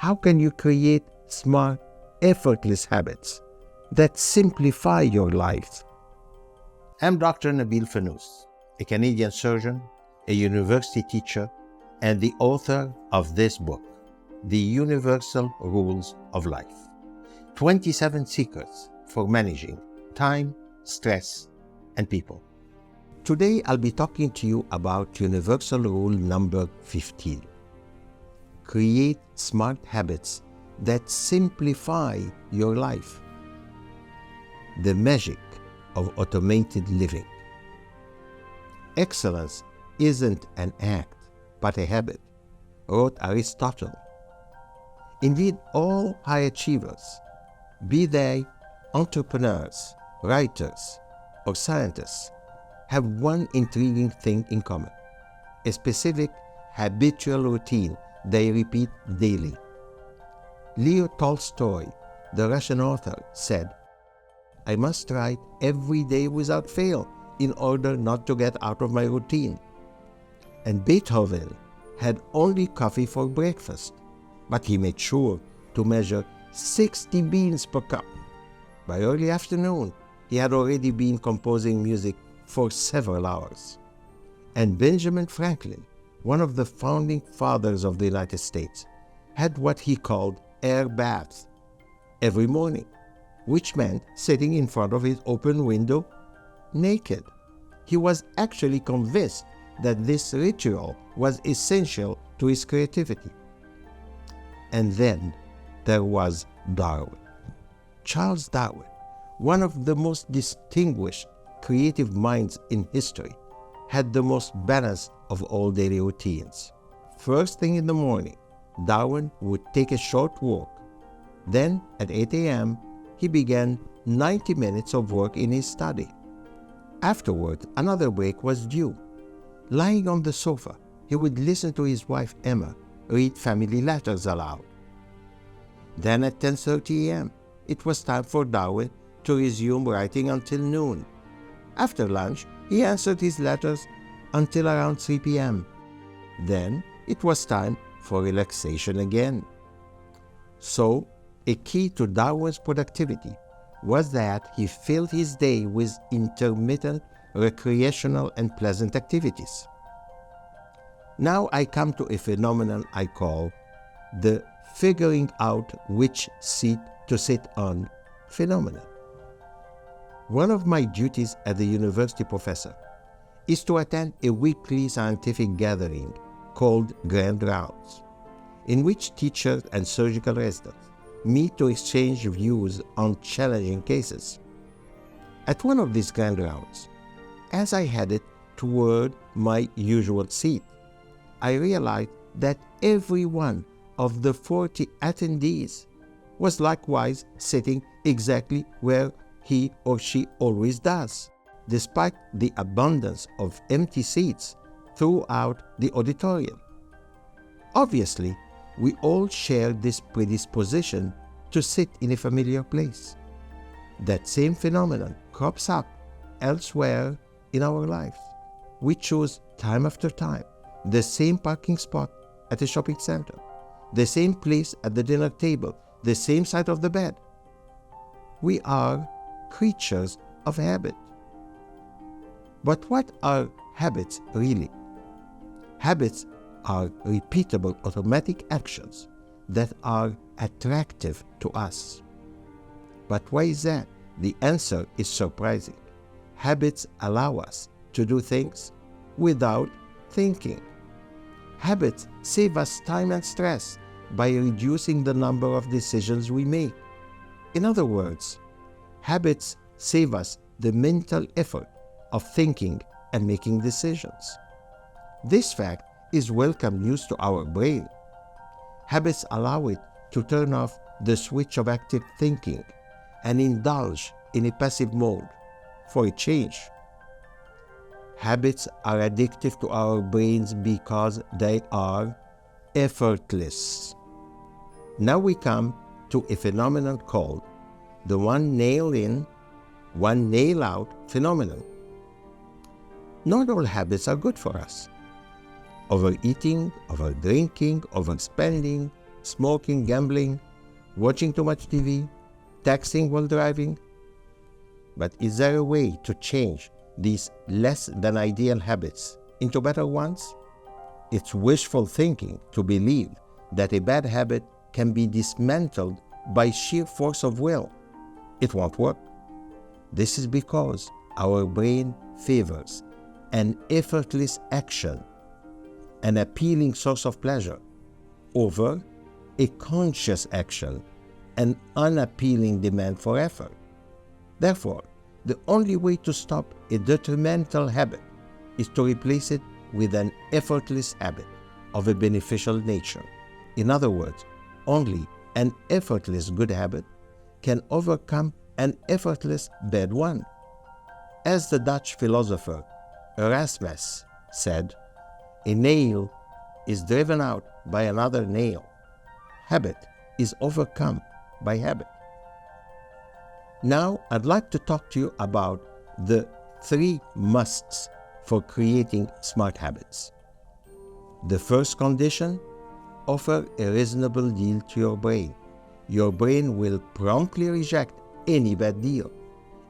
how can you create smart, effortless habits that simplify your life? I'm Dr. Nabil Fanouz, a Canadian surgeon, a university teacher, and the author of this book, The Universal Rules of Life: 27 Secrets for Managing Time, Stress, and People. Today, I'll be talking to you about universal rule number 15. Create smart habits that simplify your life. The magic of automated living. Excellence isn't an act, but a habit, wrote Aristotle. Indeed, all high achievers, be they entrepreneurs, writers, or scientists, have one intriguing thing in common: a specific habitual routine they repeat daily. Leo Tolstoy, the Russian author, said, "I must write every day without fail in order not to get out of my routine." And Beethoven had only coffee for breakfast, but he made sure to measure 60 beans per cup. By early afternoon, he had already been composing music for several hours. And Benjamin Franklin, one of the founding fathers of the United States, had what he called air baths every morning, which meant sitting in front of his open window naked. He was actually convinced that this ritual was essential to his creativity. And then there was Darwin. Charles Darwin, one of the most distinguished creative minds in history, had the most balanced of all daily routines. First thing in the morning, Darwin would take a short walk. Then at 8 a.m., he began 90 minutes of work in his study. Afterward, another break was due. Lying on the sofa, he would listen to his wife Emma read family letters aloud. Then at 10:30 a.m., it was time for Darwin to resume writing until noon. After lunch, he answered his letters until around 3 p.m. Then it was time for relaxation again. So, a key to Darwin's productivity was that he filled his day with intermittent recreational and pleasant activities. Now I come to a phenomenon I call the figuring out which seat to sit on phenomenon. One of my duties as a university professor is to attend a weekly scientific gathering called Grand Rounds, in which teachers and surgical residents meet to exchange views on challenging cases. At one of these Grand Rounds, as I headed toward my usual seat, I realized that every one of the 40 attendees was likewise sitting exactly where he or she always does, despite the abundance of empty seats throughout the auditorium. Obviously, we all share this predisposition to sit in a familiar place. That same phenomenon crops up elsewhere in our lives. We choose time after time the same parking spot at a shopping center, the same place at the dinner table, the same side of the bed. We are creatures of habit. But what are habits really? Habits are repeatable automatic actions that are attractive to us. But why is that? The answer is surprising. Habits allow us to do things without thinking. Habits save us time and stress by reducing the number of decisions we make. In other words, habits save us the mental effort of thinking and making decisions. This fact is welcome news to our brain. Habits allow it to turn off the switch of active thinking and indulge in a passive mode for a change. Habits are addictive to our brains because they are effortless. Now we come to a phenomenon called the one nail in, one nail out phenomenon. Not all habits are good for us. Overeating, overdrinking, overspending, smoking, gambling, watching too much TV, texting while driving. But is there a way to change these less than ideal habits into better ones? It's wishful thinking to believe that a bad habit can be dismantled by sheer force of will. It won't work. This is because our brain favors an effortless action, an appealing source of pleasure, over a conscious action, an unappealing demand for effort. Therefore, the only way to stop a detrimental habit is to replace it with an effortless habit of a beneficial nature. In other words, only an effortless good habit can overcome an effortless bad one. As the Dutch philosopher Erasmus said, "A nail is driven out by another nail. Habit is overcome by habit." Now, I'd like to talk to you about the 3 musts for creating smart habits. The first condition: offer a reasonable deal to your brain. Your brain will promptly reject any bad deal.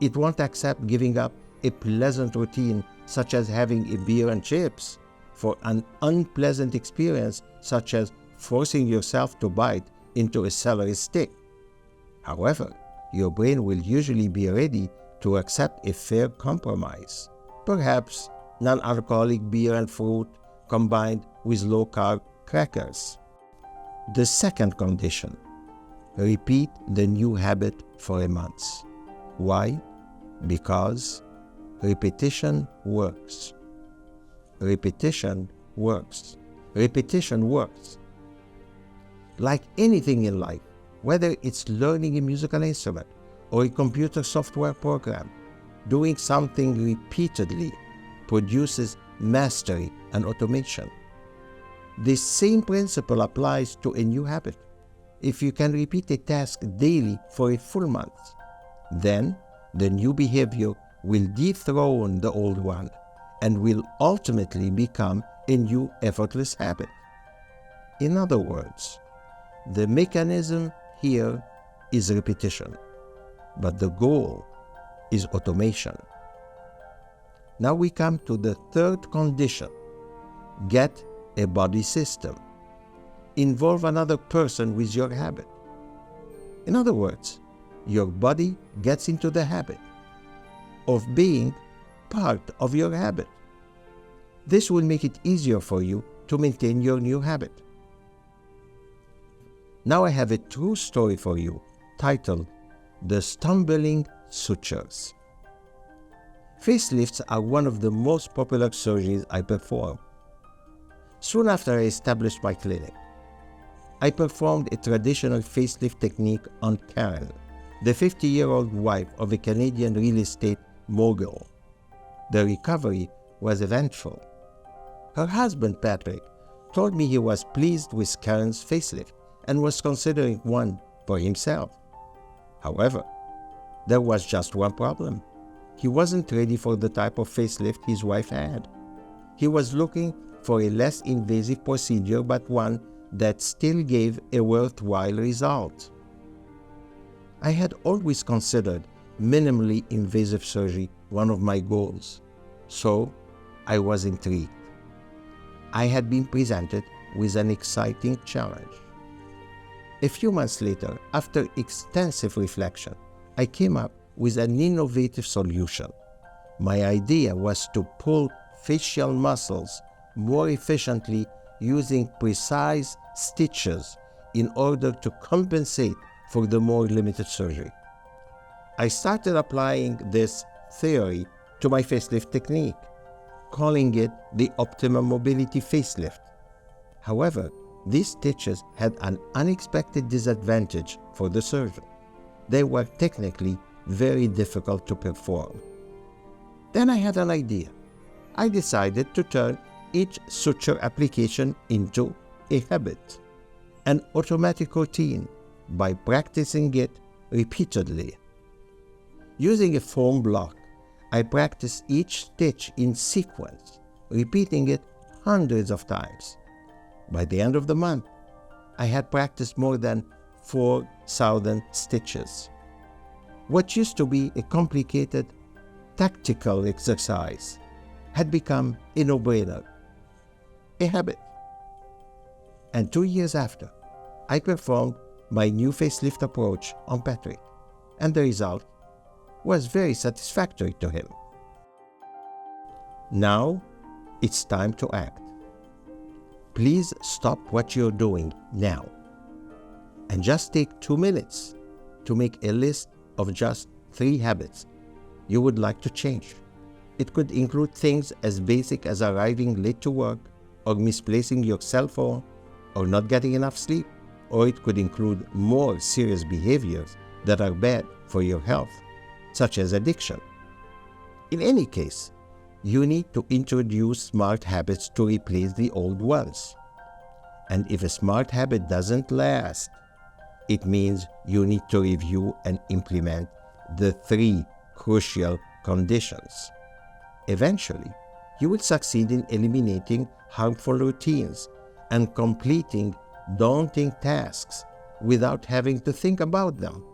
It won't accept giving up a pleasant routine such as having a beer and chips for an unpleasant experience such as forcing yourself to bite into a celery stick. However, your brain will usually be ready to accept a fair compromise, perhaps non-alcoholic beer and fruit combined with low-carb crackers. The second condition: repeat the new habit for a month. Why? Because repetition works. Repetition works. Repetition works. Like anything in life, whether it's learning a musical instrument or a computer software program, doing something repeatedly produces mastery and automation. This same principle applies to a new habit. If you can repeat a task daily for a full month, then the new behavior will dethrone the old one and will ultimately become a new effortless habit. In other words, the mechanism here is repetition, but the goal is automation. Now we come to the third condition: get a body system. Involve another person with your habit. In other words, your body gets into the habit of being part of your habit. This will make it easier for you to maintain your new habit. Now I have a true story for you titled The Stumbling Sutures. Facelifts are one of the most popular surgeries I perform. Soon after I established my clinic, I performed a traditional facelift technique on Karen, the 50-year-old wife of a Canadian real estate mogul. The recovery was eventful. Her husband, Patrick, told me he was pleased with Karen's facelift and was considering one for himself. However, there was just one problem. He wasn't ready for the type of facelift his wife had. He was looking for a less invasive procedure, but one that still gave a worthwhile result. I had always considered minimally invasive surgery one of my goals, so I was intrigued. I had been presented with an exciting challenge. A few months later, after extensive reflection, I came up with an innovative solution. My idea was to pull facial muscles more efficiently using precise stitches in order to compensate for the more limited surgery. I started applying this theory to my facelift technique, calling it the Optimum Mobility Facelift. However, these stitches had an unexpected disadvantage for the surgeon. They were technically very difficult to perform. Then I had an idea. I decided to turn each suture application into a habit, an automatic routine, by practicing it repeatedly. Using a foam block, I practiced each stitch in sequence, repeating it hundreds of times. By the end of the month, I had practiced more than 4,000 stitches. What used to be a complicated tactical exercise had become a no-brainer, a habit. And 2 years after, I performed my new facelift approach on Patrick, and the result was very satisfactory to him. Now, it's time to act. Please stop what you're doing now and just take 2 minutes to make a list of just 3 habits you would like to change. It could include things as basic as arriving late to work, or misplacing your cell phone, or not getting enough sleep, or it could include more serious behaviors that are bad for your health, such as addiction. In any case, you need to introduce smart habits to replace the old ones. And if a smart habit doesn't last, it means you need to review and implement the 3 crucial conditions. Eventually, you will succeed in eliminating harmful routines and completing daunting tasks without having to think about them.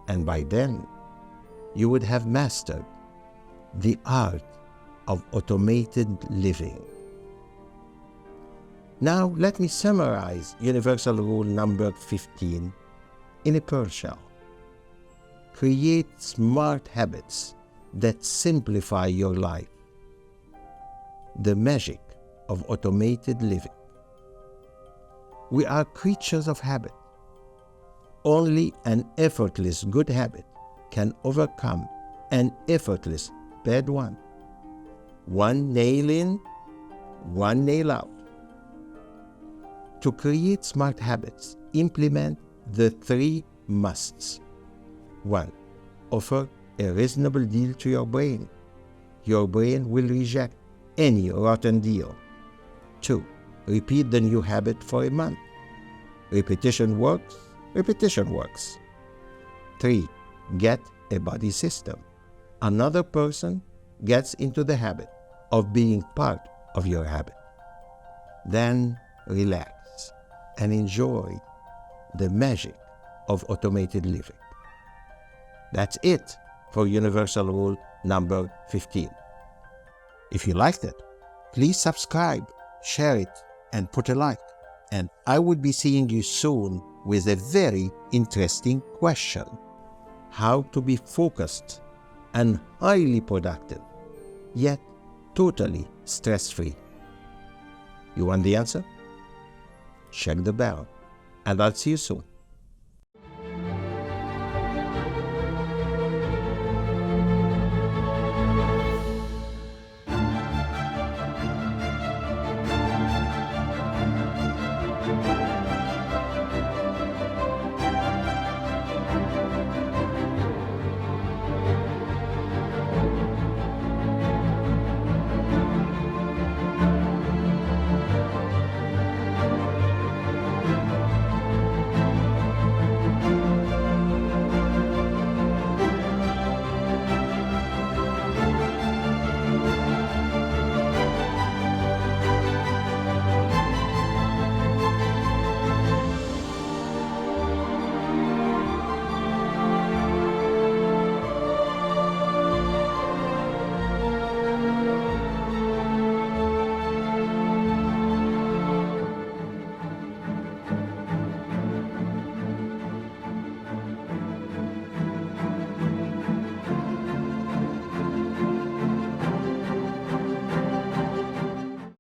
And by then, you would have mastered the art of automated living. Now, let me summarize universal rule number 15 in a pearl shell. Create smart habits that simplify your life. The magic of automated living. We are creatures of habit. Only an effortless good habit can overcome an effortless bad one. One nail in, one nail out. To create smart habits, implement the 3 musts. 1. Offer a reasonable deal to your brain. Your brain will reject any rotten deal. 2. Repeat the new habit for a month. Repetition works, repetition works. 3. Get a buddy system. Another person gets into the habit of being part of your habit. Then relax and enjoy the magic of automated living. That's it for universal rule number 15. If you liked it, please subscribe, share it, and put a like. And I will be seeing you soon with a very interesting question: how to be focused and highly productive, yet totally stress-free. You want the answer? Check the bell, and I'll see you soon.